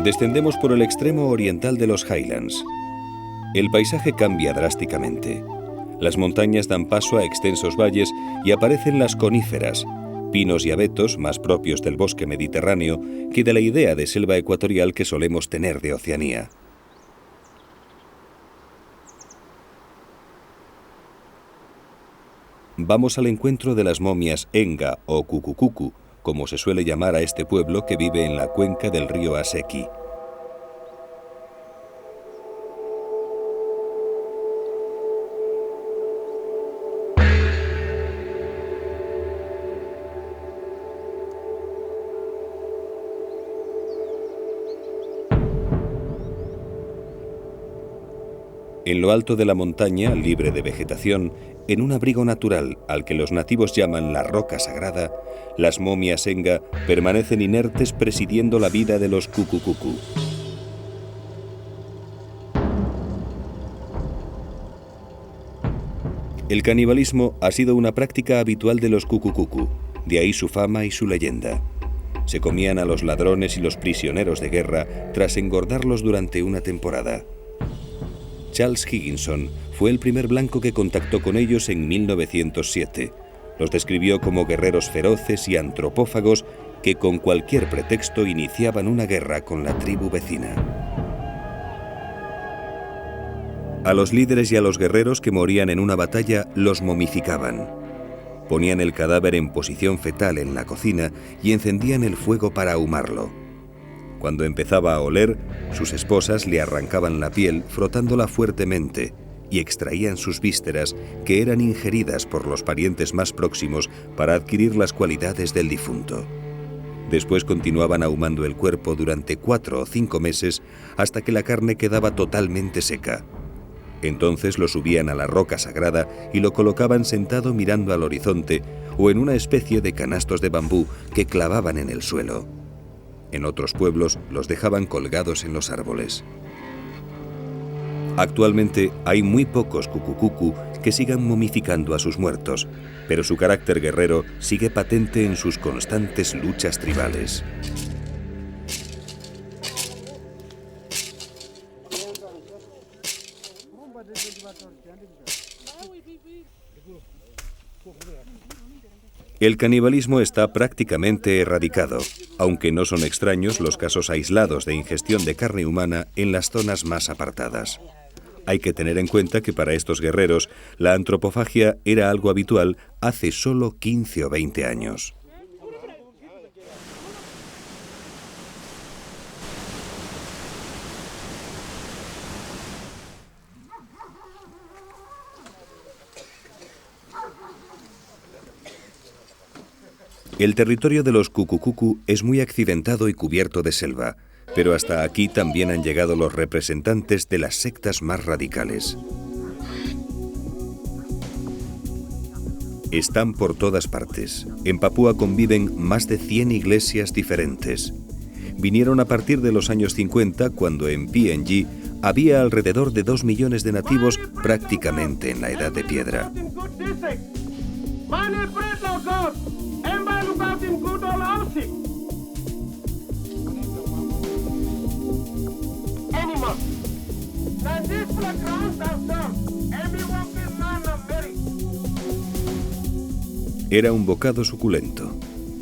Descendemos por el extremo oriental de los Highlands. El paisaje cambia drásticamente. Las montañas dan paso a extensos valles y aparecen las coníferas, pinos y abetos más propios del bosque mediterráneo que de la idea de selva ecuatorial que solemos tener de Oceanía. Vamos al encuentro de las momias Enga o Cucucucu, como se suele llamar a este pueblo que vive en la cuenca del río Asequi. En lo alto de la montaña, libre de vegetación, en un abrigo natural al que los nativos llaman la roca sagrada, las momias Enga permanecen inertes presidiendo la vida de los Cucucucu. El canibalismo ha sido una práctica habitual de los Cucucucu, de ahí su fama y su leyenda. Se comían a los ladrones y los prisioneros de guerra tras engordarlos durante una temporada. Charles Higginson fue el primer blanco que contactó con ellos en 1907. Los describió como guerreros feroces y antropófagos que con cualquier pretexto iniciaban una guerra con la tribu vecina. A los líderes y a los guerreros que morían en una batalla los momificaban. Ponían el cadáver en posición fetal en la cocina y encendían el fuego para ahumarlo. Cuando empezaba a oler, sus esposas le arrancaban la piel frotándola fuertemente y extraían sus vísceras, que eran ingeridas por los parientes más próximos para adquirir las cualidades del difunto. Después continuaban ahumando el cuerpo durante 4 o 5 meses hasta que la carne quedaba totalmente seca. Entonces lo subían a la roca sagrada y lo colocaban sentado mirando al horizonte o en una especie de canastos de bambú que clavaban en el suelo. En otros pueblos los dejaban colgados en los árboles. Actualmente hay muy pocos Cucucucu que sigan momificando a sus muertos, pero su carácter guerrero sigue patente en sus constantes luchas tribales. El canibalismo está prácticamente erradicado, aunque no son extraños los casos aislados de ingestión de carne humana en las zonas más apartadas. Hay que tener en cuenta que para estos guerreros la antropofagia era algo habitual hace solo 15 o 20 años. El territorio de los Cucucucu es muy accidentado y cubierto de selva, pero hasta aquí también han llegado los representantes de las sectas más radicales. Están por todas partes. En Papúa conviven más de 100 iglesias diferentes. Vinieron a partir de los años 50, cuando en PNG había alrededor de 2 millones de nativos prácticamente en la edad de piedra. Era un bocado suculento.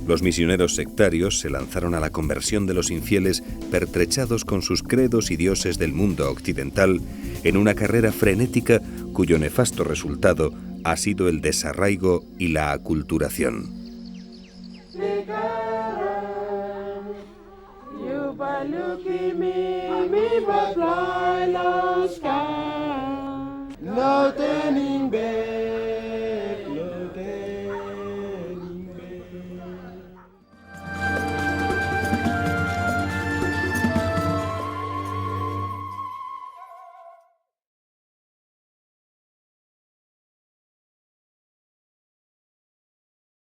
Los misioneros sectarios se lanzaron a la conversión de los infieles pertrechados con sus credos y dioses del mundo occidental en una carrera frenética cuyo nefasto resultado ha sido el desarraigo y la aculturación.